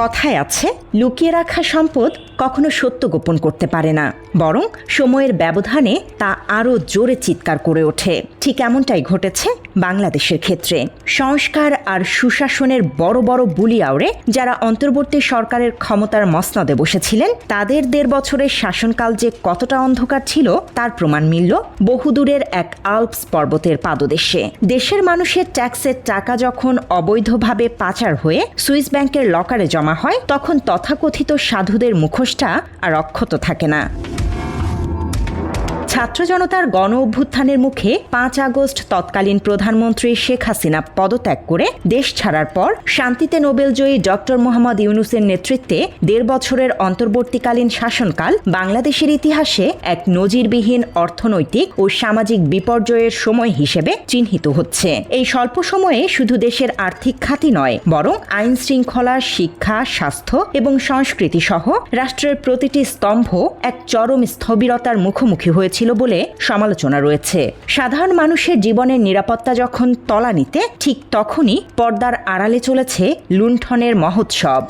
কথায় আছে, লুকিয়ে রাখা সম্পদ কখনো সত্য গোপন করতে পারে না, বরং সময়ের ব্যবধানে তা আরও জোরে চিৎকার করে ওঠে। ঠিক এমনটাই ঘটেছে বাংলাদেশের ক্ষেত্রে। সংস্কার আর সুশাসনের বড় বড় বুলি আওড়ে যারা অন্তর্বর্তী সরকারের ক্ষমতার মসনদে বসেছিলেন, তাদের ১.৫ বছরের শাসনকাল যে কতটা অন্ধকার ছিল তার প্রমাণ মিলল বহুদূরের এক আল্পস পর্বতের পাদদেশে। দেশের মানুষের ট্যাক্সের টাকা যখন অবৈধভাবে পাচার হয়ে সুইস ব্যাংকের লকারে জমা হয়, তখন তথাকথিত সাধুদের মুখোশটা আর অক্ষত থাকে না। ছাত্র জনতার গণ অভ্যুত্থানের মুখে ৫ আগস্ট তৎকালীন প্রধানমন্ত্রী শেখ হাসিনা পদত্যাগ করে দেশ ছাড়ার পর শান্তিতে নোবেলজয়ী ডক্টর মোহাম্মদ ইউনূসের নেতৃত্বে ১.৫ বছরের অন্তর্বর্তীকালীন শাসনকাল বাংলাদেশের ইতিহাসে এক নজিরবিহীন অর্থনৈতিক ও সামাজিক বিপর্যয়ের সময় হিসেবে চিহ্নিত হচ্ছে। এই স্বল্প সময়ে শুধু দেশের আর্থিক খাতই নয়, বরং আইন শৃঙ্খলা, শিক্ষা, স্বাস্থ্য এবং সংস্কৃতি সহ রাষ্ট্রের প্রতিটি স্তম্ভ এক চরম স্থবিরতার মুখোমুখি হয়েছিল বলে সমালোচনা রয়েছে। সাধারণ মানুষের জীবনের নিরাপত্তা যখন তলানিতে, ঠিক তখনই পর্দার আড়ালে চলেছে লুণ্ঠনের মহোৎসব।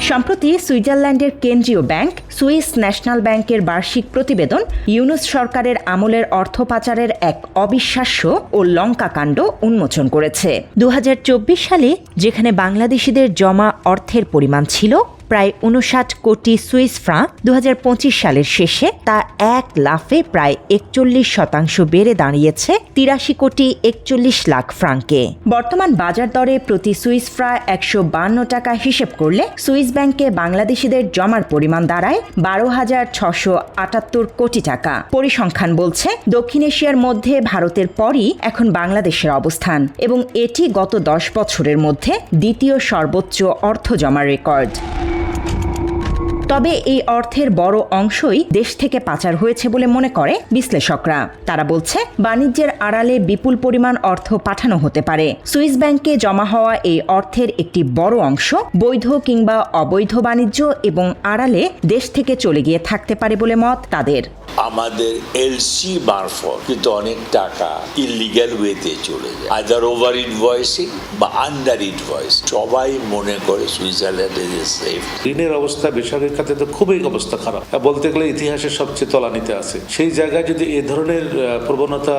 সম্প্রতি সুইজারল্যান্ডের কেন্দ্রীয় ব্যাংক সুইস ন্যাশনাল ব্যাংকের বার্ষিক প্রতিবেদন ইউনূস সরকারের আমলের অর্থ পাচারের এক অবিশ্বাস্য ও লঙ্কাকাণ্ড উন্মোচন করেছে। ২০২৪ সালে যেখানে বাংলাদেশিদের জমা অর্থের পরিমাণ ছিল প্রায় ৫৯ কোটি সুইস ফ্রাঙ্ক, ২০২৫ সালের শেষে তা এক লাফে প্রায় ৪১% বেড়ে দাঁড়িয়েছে ৮৩ কোটি ৪১ লাখ ফ্রাঙ্কে। বর্তমান বাজার দরে প্রতি সুইস ফ্রা ১৫২ টাকা হিসেব করলে সুইস ব্যাংকে বাংলাদেশিদের জমার পরিমাণ দাঁড়ায় ১২,৬৭৮ কোটি টাকা। পরিসংখ্যান বলছে, দক্ষিণ এশিয়ার মধ্যে ভারতের পরই এখন বাংলাদেশের অবস্থান এবং এটি গত ১০ বছরের মধ্যে দ্বিতীয় সর্বোচ্চ অর্থ জমার রেকর্ড। তবে এই অর্থের বড় অংশই দেশ থেকে পাচার হয়েছে বলে মনে করে বিশ্লেষকরা। তারা বলছে, বাণিজ্যের আড়ালে বিপুল পরিমাণ অর্থ পাঠানো হতে পারে। সুইস ব্যাংকে জমা হওয়া এই অর্থের একটি বড় অংশ বৈধ কিংবা অবৈধ বাণিজ্য এবং আড়ালে দেশ থেকে চলে গিয়ে থাকতে পারে বলে মত তাদের। আমাদের এলসি মারফত কিন্তু অনেক টাকা ইলিগ্যাল ওয়েতে চলে যায়, আদার ওভার ইনভয়েসিং বা আন্ডার ইনভয়েস। সবাই মনে করে সুইজারল্যান্ড ইজ সেফ। ঋণের অবস্থা বেসরকারি খাতে তো খুবই অবস্থা খারাপ, বলতে গেলে ইতিহাসের সবচেয়ে তলানিতে আছে। সেই জায়গায় যদি এ ধরনের প্রবণতা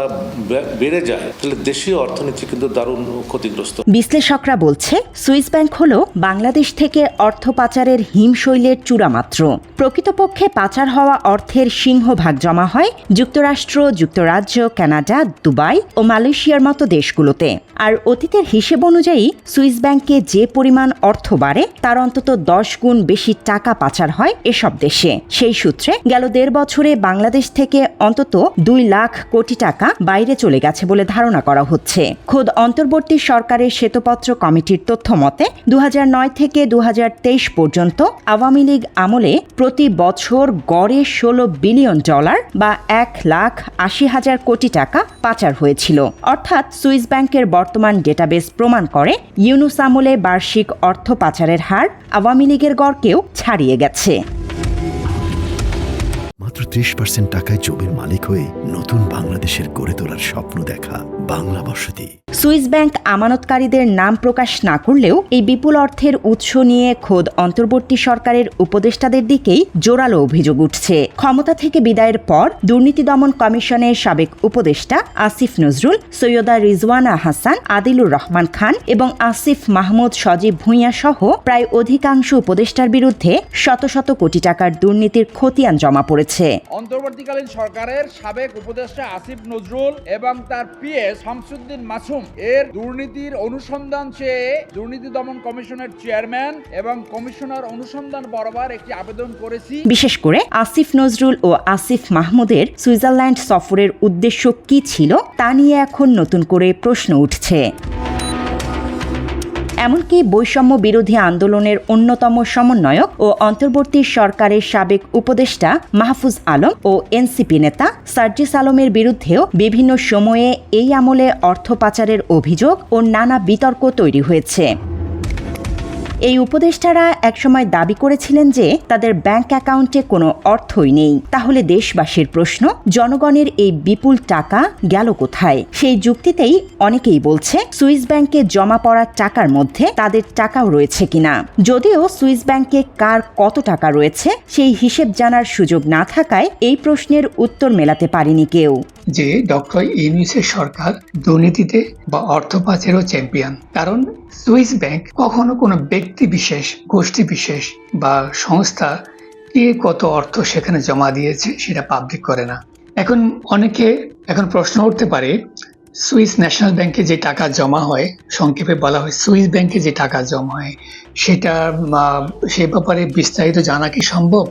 বেড়ে যায়, তাহলে দেশীয় অর্থনীতি কিন্তু দারুণ ক্ষতিগ্রস্ত। বিশ্লেষকরা বলছে, সুইস ব্যাংক হল বাংলাদেশ থেকে অর্থ পাচারের হিমশৈলের চূড়ামাত্র। প্রকৃতপক্ষে পাচার হওয়া অর্থের সিংহভাগ জমা হয় যুক্তরাষ্ট্র, যুক্তরাজ্য, কানাডা, দুবাই ও মালয়েশিয়ার মতো দেশগুলোতে। আর অতীতের হিসেব অনুযায়ী সুইস ব্যাংকে যে পরিমাণ অর্থ বাড়ে, তার অন্তত ১০ গুণ বেশি টাকা পাচার হয় এসব দেশে। সেই সূত্রে গেল ১.৫ বছরে বাংলাদেশ থেকে অন্তত ২ লাখ কোটি টাকা বাইরে চলে গেছে বলে ধারণা করা হচ্ছে। খোদ অন্তর্বর্তী সরকারের শ্বেতপত্র কমিটির তথ্য মতে ২০০৯ থেকে ২০২৩ পর্যন্ত আওয়ামী লীগ আমলে প্রতি বছর গড়ে $১৬ বিলিয়ন বা ১,৮০,০০০ কোটি টাকা পাচার হয়েছিল। অর্থাৎ সুইস ব্যাংকের বর্তমান ডেটাবেস প্রমাণ করে ইউনূস আমলে বার্ষিক অর্থ পাচারের হার আওয়ামী লীগের গড়কেও ছাড়িয়ে গেছে। মাত্র ৩০% টাকায় জমির মালিক হয়ে নতুন বাংলাদেশের গড়ে তোলার স্বপ্ন দেখা বাংলা বসতি। সুইস ব্যাংক আমানতকারীদের নাম প্রকাশ না করলেও এই বিপুল অর্থের উৎস নিয়ে খোদ অন্তর্বর্তী সরকারের উপদেষ্টাদের দিকেই জোরালো অভিযোগ উঠছে। ক্ষমতা থেকে বিদায়ের পর দুর্নীতি দমন কমিশনের সাবেক উপদেষ্টা আসিফ নজরুল, সৈয়দা রিজওয়ানা হাসান, আদিলুর রহমান খান এবং আসিফ মাহমুদ, সজীব ভুঁইয়া সহ প্রায় অধিকাংশ উপদেষ্টার বিরুদ্ধে শত শত কোটি টাকার দুর্নীতির খতিয়ান জমা পড়েছে। অন্তর্বর্তীকালীন সরকারের সাবেক উপদেষ্টা আসিফ নজরুল এবং তার পিএস শামসুদ্দিন মাসুম এর দুর্নীতির অনুসন্ধান চেয়ে দুর্নীতি দমন কমিশনের চেয়ারম্যান এবং কমিশনার অনুসন্ধান বরাবর একটি আবেদন করেছি। বিশেষ করে আসিফ নজরুল ও আসিফ মাহমুদের সুইজারল্যান্ড সফরের উদ্দেশ্য কি ছিল তা নিয়ে এখন নতুন করে প্রশ্ন উঠছে। এমনকি বৈষম্য বিরোধী আন্দোলনের অন্যতম সমন্বয়ক ও অন্তর্বর্তী সরকারের সাবেক উপদেষ্টা মাহফুজ আলম ও এনসিপি নেতা সার্জিস আলমের বিরুদ্ধেও বিভিন্ন সময়ে এই আমলে অর্থ পাচারের অভিযোগ ও নানা বিতর্ক তৈরি হয়েছে। এই উপদেষ্টারা একসময় দাবি করেছিলেন যে তাদের ব্যাংক অ্যাকাউন্টে কোনো অর্থই নেই। তাহলে দেশবাসীর প্রশ্ন, জনগণের এই বিপুল টাকা গেল কোথায়? সেই যুক্তিতেই অনেকেই বলছে সুইস ব্যাংকে জমা পড়া টাকার মধ্যে তাদের টাকাও রয়েছে কিনা। যদিও সুইস ব্যাংকে কার কত টাকা রয়েছে সেই হিসেব জানার সুযোগ না থাকায় এই প্রশ্নের উত্তর মেলাতে পারেনি কেউ। যে ডক্টর ইউনূসের সরকার দুর্নীতিতে বা অর্থ পাচারেও চ্যাম্পিয়ন। কারণ সুইস ব্যাংক কখনো কোনো ব্যক্তি বিশেষ, গোষ্ঠী বিশেষ বা সংস্থা কে কত অর্থ সেখানে জমা দিয়েছে সেটা পাবলিক করে না। এখন প্রশ্ন উঠতে পারে, সুইস ন্যাশনাল ব্যাংকে যে টাকা জমা হয়, সংক্ষেপে বলা হয় সুইস ব্যাংকে যে টাকা জমা হয়, সেটা সে ব্যাপারে বিস্তারিত জানা কি সম্ভব?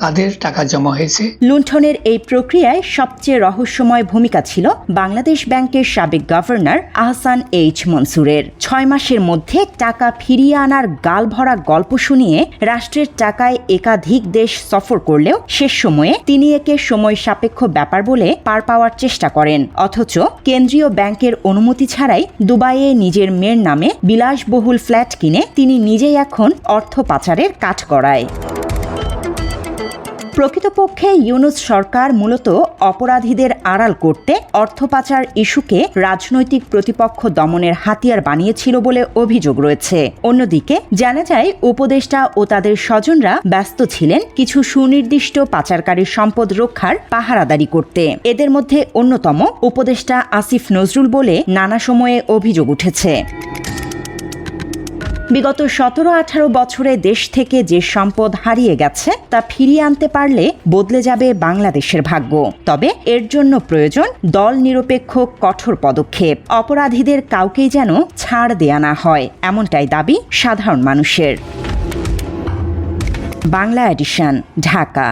কাদের টাকা জমা হয়েছে? লুণ্ঠনের এই প্রক্রিয়ায় সবচেয়ে রহস্যময় ভূমিকা ছিল বাংলাদেশ ব্যাংকের সাবেক গভর্নর আহসান এইচ মনসুরের। 6 মাসের মধ্যে টাকা ফিরিয়ে আনার গালভরা গল্প শুনিয়ে রাষ্ট্রের টাকায় একাধিক দেশ সফর করলেও শেষ সময়ে তিনি একে সময় সাপেক্ষ ব্যাপার বলে পার পাওয়ার চেষ্টা করেন। অথচ কেন্দ্রীয় ব্যাংকের অনুমতি ছাড়াই দুবাইয়ে নিজের মেয়ের নামে বিলাসবহুল ফ্ল্যাট কিনে তিনি নিজেই এখন অর্থ পাচারের কাঠগড়ায়। প্রকৃতপক্ষে ইউনূস সরকার মূলত অপরাধীদের আড়াল করতে অর্থ পাচার ইস্যুকে রাজনৈতিক প্রতিপক্ষ দমনের হাতিয়ার বানিয়েছিল বলে অভিযোগ রয়েছে। অন্যদিকে জানা যায় উপদেষ্টা ও তাদের স্বজনরা ব্যস্ত ছিলেন কিছু সুনির্দিষ্ট পাচারকারীর সম্পদ রক্ষার পাহারাদারি করতে। এদের মধ্যে অন্যতম উপদেষ্টা আসিফ নজরুল বলে নানা সময়ে অভিযোগ উঠেছে। বিগত 17-18 বছরে দেশ থেকে যে সম্পদ হারিয়ে গেছে তা ফিরিয়ে আনতে পারলে বদলে যাবে বাংলাদেশের ভাগ্য। তবে এর জন্য প্রয়োজন দল নিরপেক্ষ কঠোর পদক্ষেপ। অপরাধীদের কাউকেই যেন ছাড় দেয়া না হয়, এমনটাই দাবি সাধারণ মানুষের। বাংলা এডিশন, ঢাকা।